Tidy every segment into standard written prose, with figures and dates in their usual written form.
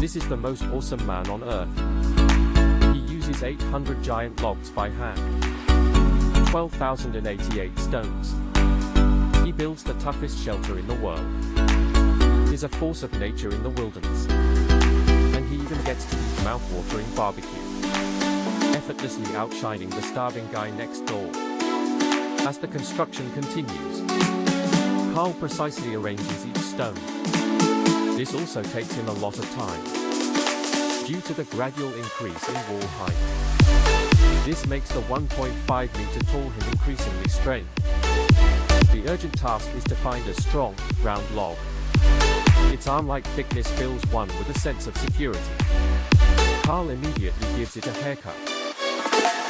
This is the most awesome man on earth. He uses 800 giant logs by hand. 12,088 stones. He builds the toughest shelter in the world. Is a force of nature in the wilderness. And he even gets to eat mouth-watering barbecue, effortlessly outshining the starving guy next door. As the construction continues, Carl precisely arranges each stone. This also takes him a lot of time, due to the gradual increase in wall height. This makes the 1.5-meter tall him increasingly strained. The urgent task is to find a strong, round log. Its arm-like thickness fills one with a sense of security. Carl immediately gives it a haircut.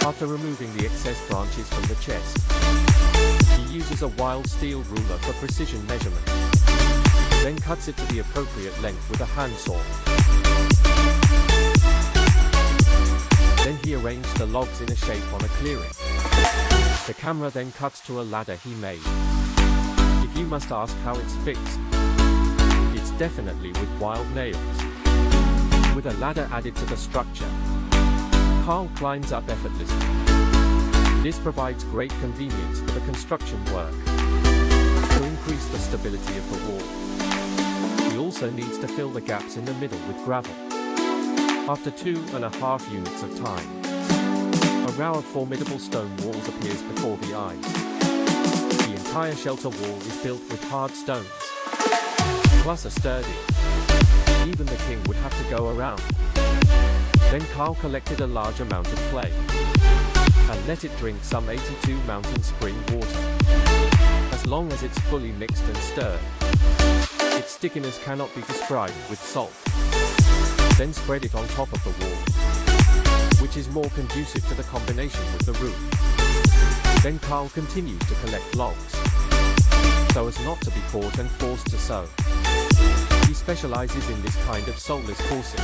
After removing the excess branches from the chest, he uses a wild steel ruler for precision measurement. Then cuts it to the appropriate length with a handsaw. Then he arranged the logs in a shape on a clearing. The camera then cuts to a ladder he made. If you must ask how it's fixed, it's definitely with wild nails. With a ladder added to the structure, Carl climbs up effortlessly. This provides great convenience for the construction work. To increase the stability of the wall, he also needs to fill the gaps in the middle with gravel. After 2.5 units of time, a row of formidable stone walls appears before the eyes. The entire shelter wall is built with hard stones, plus a sturdy. Even the king would have to go around. Then Carl collected a large amount of clay and let it drink some 82 mountain spring water. As long as it's fully mixed and stirred, its stickiness cannot be described with salt. Then spread it on top of the wall, which is more conducive to the combination with the roof. Then Carl continues to collect logs, so as not to be caught and forced to sew. He specializes in this kind of soulless coursing.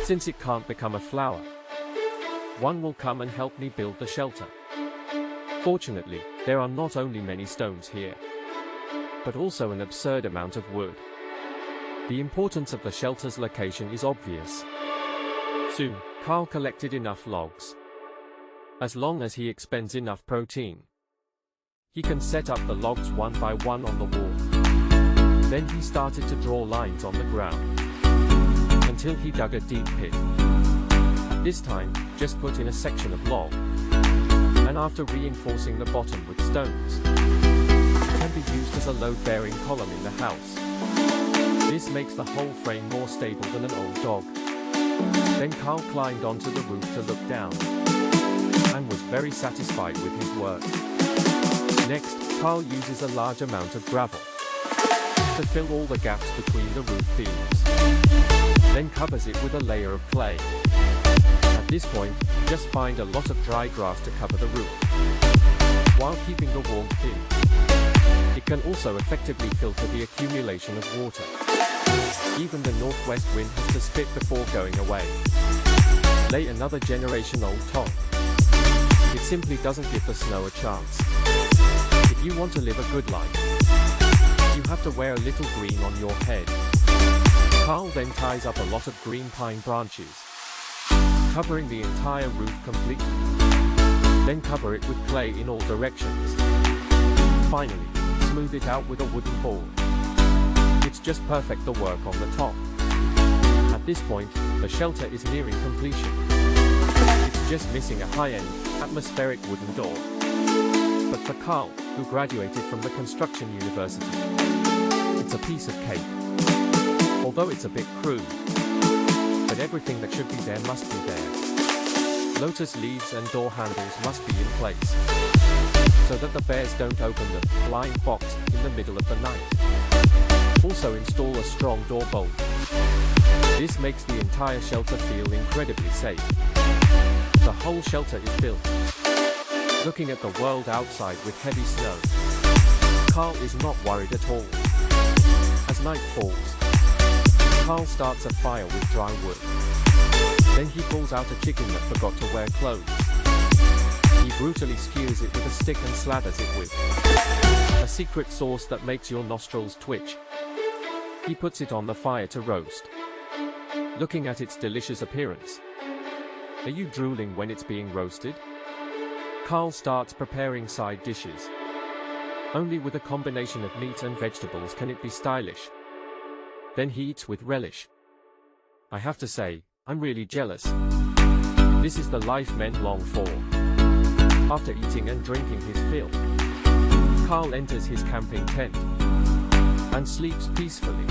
Since it can't become a flower, one will come and help me build the shelter. Fortunately, there are not only many stones here, but also an absurd amount of wood. The importance of the shelter's location is obvious. Soon, Carl collected enough logs. As long as he expends enough protein, he can set up the logs one by one on the wall. Then he started to draw lines on the ground, until he dug a deep pit. This time, just put in a section of log, and after reinforcing the bottom with stones, it can be used as a load-bearing column in the house. This makes the whole frame more stable than an old dog. Then Carl climbed onto the roof to look down, and was very satisfied with his work. Next, Carl uses a large amount of gravel to fill all the gaps between the roof beams. Then covers it with a layer of clay. At this point, just find a lot of dry grass to cover the roof, while keeping the warmth in. It can also effectively filter the accumulation of water. Even the northwest wind has to spit before going away. Lay another generation-old top. It simply doesn't give the snow a chance. If you want to live a good life, you have to wear a little green on your head. Carl then ties up a lot of green pine branches, covering the entire roof completely. Then cover it with clay in all directions. Finally, smooth it out with a wooden board. It's just perfect the work on the top. At this point, the shelter is nearing completion. It's just missing a high-end, atmospheric wooden door. But for Carl, who graduated from the construction university, it's a piece of cake. Although it's a bit crude, but everything that should be there must be there. Lotus leaves and door handles must be in place, so that the bears don't open the blind box in the middle of the night. Also install a strong door bolt. This makes the entire shelter feel incredibly safe. The whole shelter is built, looking at the world outside with heavy snow. Carl is not worried at all. As night falls, Carl starts a fire with dry wood. Then he pulls out a chicken that forgot to wear clothes. He brutally skewers it with a stick and slathers it with a secret sauce that makes your nostrils twitch. He puts it on the fire to roast. looking at its delicious appearance. Are you drooling when it's being roasted? Carl starts preparing side dishes. Only with a combination of meat and vegetables can it be stylish. Then he eats with relish. I have to say, I'm really jealous. This is the life men long for. After eating and drinking his fill, Carl enters his camping tent and sleeps peacefully.